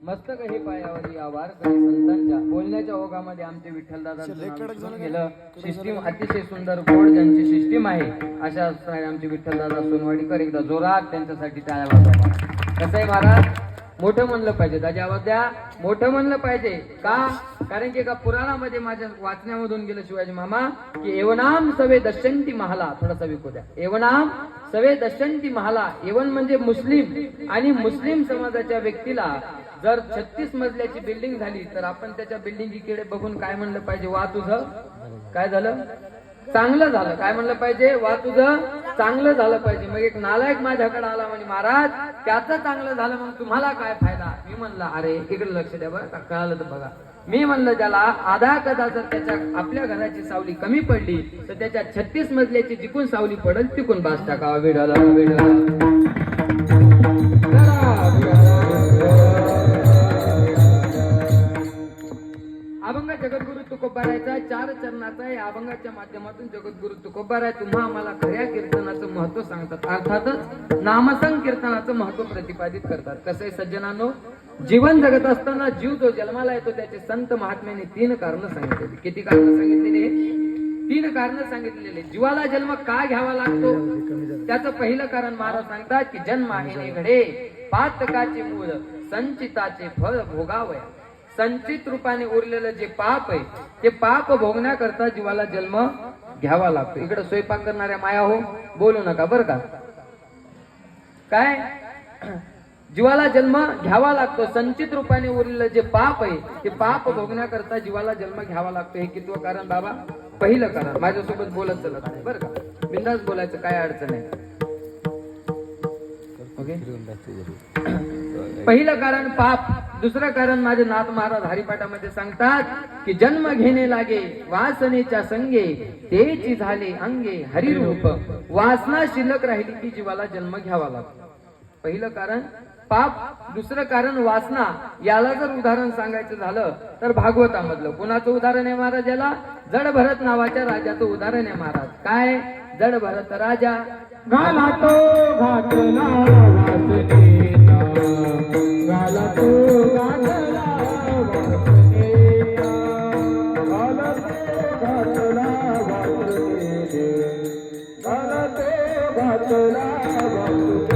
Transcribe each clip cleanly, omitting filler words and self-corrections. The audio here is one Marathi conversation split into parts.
मस्तक हे पायावरी आवार करी संतांच्या बोलण्याच्या ओघामध्ये आमचे विठ्ठलदादा गेलं सिस्टीम अतिशय सुंदर गोड ज्यांची सिस्टीम आहे अशा आमचे विठ्ठलदादा सोनवाडीकर एकदा जोरात त्यांच्यासाठी टाळ्या वाजवा. कसं आहे महाराज, मोठं म्हणलं पाहिजे, त्याची आवाज द्या, मोठं म्हणलं पाहिजे का? कारण की एका पुराणामध्ये माझ्या वाचण्यामधून गेलं शिवाजी मामा की एवनाम सवे दशंती महाला, थोडासा विकू द्या, एवनाम सवे दशंती महाला. एवन म्हणजे मुस्लिम, आणि मुस्लिम समाजाच्या व्यक्तीला जर 36 मजल्याची बिल्डिंग झाली तर आपण त्याच्या बिल्डिंगीकडे बघून काय म्हणलं पाहिजे? वा तुझं काय झालं, चांगलं झालं. काय म्हणलं पाहिजे? वा तुझं चांगलं झालं पाहिजे. मग एक नालायक माझ्याकडे आला म्हणे महाराज त्याचं चांगलं झालं मग तुम्हाला काय फायदा? मी म्हणलं अरे इकडे लक्ष द्या बरं, कळालं तर बघा. मी म्हणलं ज्याला आधा कदा जर त्याच्या आपल्या घराची सावली कमी पडली तर त्याच्या 36 मजल्याची जिकून सावली पडेल तिकून बास टाकावा. विडाला अभंग जगद्गुरु तुकोबारायचा 4 चरणाचा या अभंगाच्या माध्यमातून जगद्गुरु तुकोबाराय तुम्हा आम्हाला खऱ्या कीर्तनाचं महत्व सांगतात, अर्थातच नामसंग कीर्तनाचं महत्व प्रतिपादित करतात. कसं आहे सज्जनांनो, जीवन जगत असताना जीव जो जन्माला येतो त्याचे संत महात्म्याने 3 कारण सांगितलेली. किती कारण सांगितलेले? 3 कारण सांगितलेले. जीवाला जन्म का घ्यावा लागतो त्याचं पहिलं कारण महाराज सांगतात की जन्म आहे घडे पातकाचे मूळ संचिताचे फळ भोगावया. संचित रूपाने उरलेलं जे पाप आहे ते पाप भोगण्याकरता जीवाला जन्म घ्यावा लागतो. इकडे स्वयंपाक करणाऱ्या माया हो बोलू नका बरं का. काय जीवाला जन्म घ्यावा लागतो, संचित रूपाने उरलेलं जे पाप आहे ते पाप भोगण्याकरता जीवाला जन्म घ्यावा लागतो. हे कितवं कारण बाबा? पहिलं कारण. माझ्यासोबत बोलत चलत आहे बरं का, बिंदास बोलायचं, काय अडचण आहे. पहिलं कारण पाप. दुसरं कारण माझे नाथ महाराज हरिपाठामध्ये सांगतात की जन्म घेणे लागे वासनेच्या संगे तेची झाले अंगे हरिरूप. वासना शिल्लक राहिली की जीवाला जन्म घ्यावा लागतो. पहिलं कारण पाप, दुसरं कारण वासना. याला जर उदाहरण सांगायचं झालं तर भागवतामधलं कोणाचं उदाहरण आहे महाराज? याला जड भरत नावाच्या राजाचं उदाहरण आहे महाराज. काय? जड भरत राजा घाला तो घातला वासनेचा, घाला तो घातला वासनेचा, घाला तो घातला वासनेचा, घाला तो घातला वासनेचा.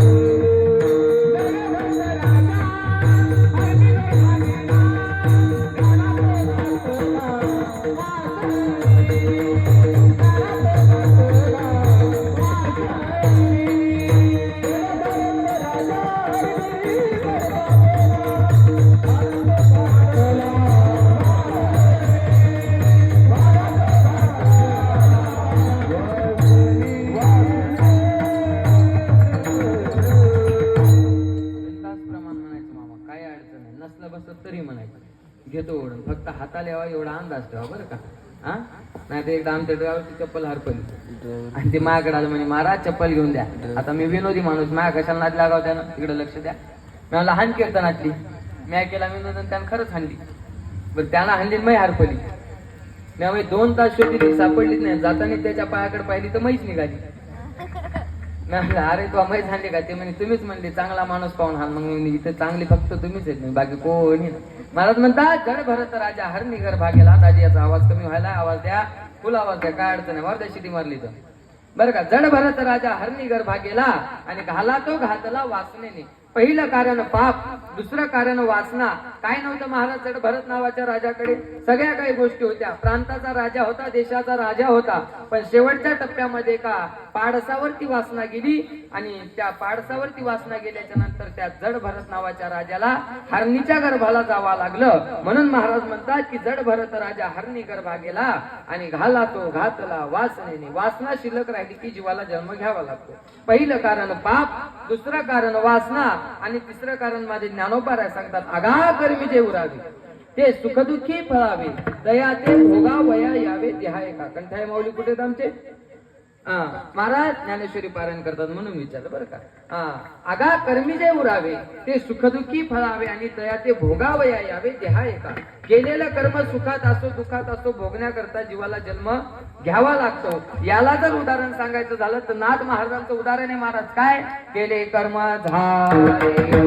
तरी म्हणायचं घेतो ओढून, फक्त हाताला यावा एवढा अंदाज ठेवा बरं का. हा नाही तर एकदा आमच्या ड्रायव्हरची चप्पल हरपली आणि ते माझ्याकडे आलं म्हणे महाराज चप्पल घेऊन द्या. आता मी विनोदी माणूस, माझ्या कशाला नाद लागाव त्यानं, तिकडे लक्ष द्या. मी लहान कीर्तनातली मी केला विनोदन, त्यानं खरंच हाणली. बरं त्यानं हाणली मै हरपली. मी 2 तास शोधली सापडलीच नाही. जाताना त्याच्या पायाकडे पाहिली तर मैच निघाली. मी म्हणलं अरे तू मैच हाणली का? ते म्हणे तुम्हीच म्हणले चांगला माणूस पाहून हाण. मग इथं चांगली फक्त तुम्हीच येत नाही, बाकी कोणी. महाराज म्हणतात जड भरत राजा हर निगर भागेला. दाजी याचा आवाज कमी व्हायला, आवाज द्या, फुल आवाज द्या, काय अडचण आहे. बरं त्या शिटी मारली तर बरं का. जड भरत राजा हर निगर भागेला आणि घाला तो घातला वासनेने. पहिलं कारण पाप, दुसरं कारण वासना. काय नव्हतं महाराज जड भरत नावाच्या राजाकडे? सगळ्या काही गोष्टी होत्या. प्रांताचा राजा होता, देशाचा राजा होता, पण शेवटच्या टप्प्यामध्ये का पाडसावरती वासना गेली आणि त्या पाडसावरती वासना गेल्याच्या नंतर त्या जड भरत नावाच्या राजाला हरणीच्या गर्भाला जावं लागलं. म्हणून महाराज म्हणतात की जड भरत राजा हरणी गर्भा गेला आणि घाला तो घातला वासनेने. वासना शिल्लक राहिली की जीवाला जन्म घ्यावा लागतो. पहिलं कारण पाप, दुसरं कारण वासना आणि तिसरं कारण माझे ज्ञानोबाराय सांगतात आगा कर्मी जे उरावे ते सुखदुःखी फळावे दया ते भोगावया यावे देहा एका. कंठाय माऊली कुठे आहेत आमचे? महाराज ज्ञानेश्वरी पारायण करतात म्हणून विचारलं बरं का. आगा कर्मी जे उरावे ते सुखदुःखी फळावे आणि दया ते भोगावया यावे देहा एका. केलेलं कर्म सुखात असो दुःखात असो भोगण्याकरता जीवाला जन्म घ्यावा लागतो. याला जर उदाहरण सांगायचं झालं तर नाथ महाराजांचं उदाहरण आहे महाराज. काय केले कर्म झाले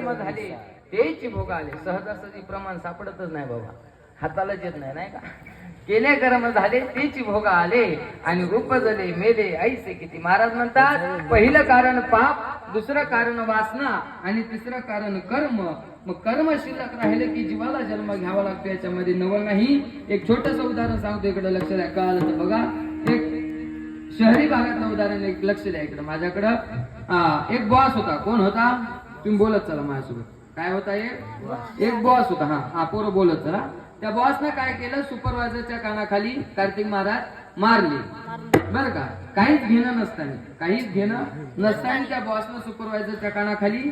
कर्म झाले तेची भोग आले. सहजासहजी प्रमाण सापडतच नाही बाबा, हातालाच येत नाही का. केले कर्म झाले तेची भोग आले आणि रूप झाले मेले ऐसे किती. महाराज म्हणतात पहिलं कारण पाप, दुसरं कारण वासना आणि तिसरं कारण कर्म. मग कर्म शिल्लक राहिले की जीवाला जन्म घ्यावा लागतो. याच्यामध्ये नवं नाही. एक छोटस उदाहरण सांगतो, इकडे लक्ष द्या. कळालं तर बघा. एक शहरी भागातलं उदाहरण, एक लक्ष द्या इकडे माझ्याकडं. एक बॉस होता. कोण होता? तुम्ही बोलत चला माझ्यासोबत. काय होता? एक बॉस होता. हा पोरं बोलत चला. त्या बॉसनं काय केलं, सुपरवायझरच्या कानाखाली कार्तिक महाराज मारले. बरं का, काहीच घेणं नसताना त्या बॉसनं सुपरवायझरच्या कानाखाली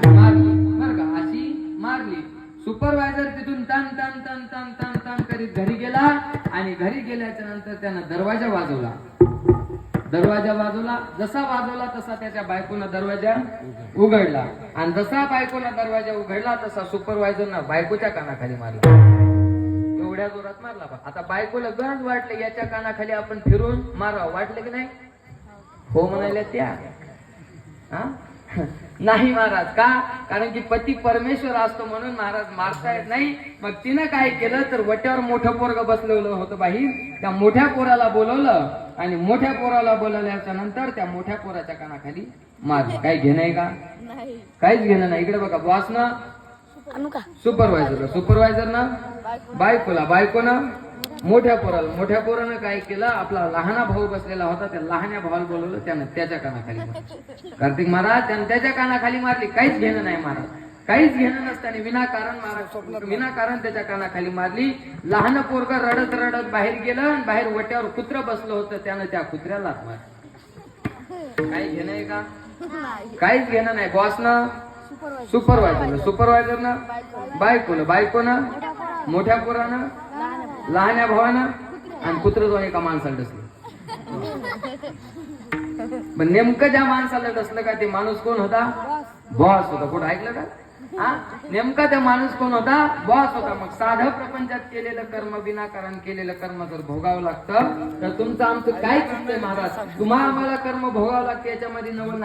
मारली. बरं का, अशी मारली. सुपरवायझर तिथून तन तन तन तन तन तन करीत घरी गेला आणि घरी गेल्याच्या नंतर त्यानं दरवाजा वाजवला. जसा वाजवला तसा त्याच्या बायकोनं दरवाजा उघडला आणि जसा बायकोनं दरवाजा उघडला तसा सुपरवायझरनं बायकोच्या कानाखाली मारला. एवढ्या जोरात मारला बा. आता बायकोला गरज वाटले याच्या कानाखाली आपण फिरून मारावं, वाटलं की नाही? हो म्हणाल्या त्या. नाही महाराज. का? कारण की पती परमेश्वर असतो म्हणून महाराज मारता येत नाही. मग तिनं काय केलं तर वट्यावर मोठं पोरग बसलेलं होतं बाहेर. त्या मोठ्या पोराला बोलवलं आणि मोठ्या पोराला बोलवल्याच्या नंतर त्या मोठ्या पोराच्या कानाखाली मारलं. काही घेणं आहे का? काहीच घेणं नाही. इकडे बघा, बॉसनं सुपरवायझरनं बायकोनं मोठ्या पोरानं काय केलं, आपला लहाना भाऊ बसलेला होता त्या लहान्या भावाला बोलवलं. त्यानं त्याच्या कानाखाली मारली. कार्तिक महाराज त्यानं त्याच्या कानाखाली मारली. काहीच घेणं नाही महाराज, काहीच घेणं नसताना विनाकारण त्याच्या कानाखाली मारली. लहान पोरग रडत रडत बाहेर गेलं आणि बाहेर वट्यावर कुत्र बसलं होतं, त्यानं त्या कुत्र्याला मारली. काही घेणं आहे का? काहीच घेणं नाही. बॉसनं सुपरवायझरनं बायकोनं मोठ्या पोरानं लहान्या भावानं आणि कुत्र जाऊन एका माणसाला डसलं. पण नेमकं ज्या माणसाला डसलं का ते माणूस कोण होता? बॉस होता. कुठं ऐकलं का? नेमका त्या माणूस कोण होता? बॉस होता. मग साधं प्रपंचात केलेलं कर्म, विनाकारण केलेलं कर्म जर भोगावं लागतं तर तुमचं आमचं काय चुकतंय महाराज? तुम्हाला आम्हाला कर्म भोगावं लागतं, याच्यामध्ये नवं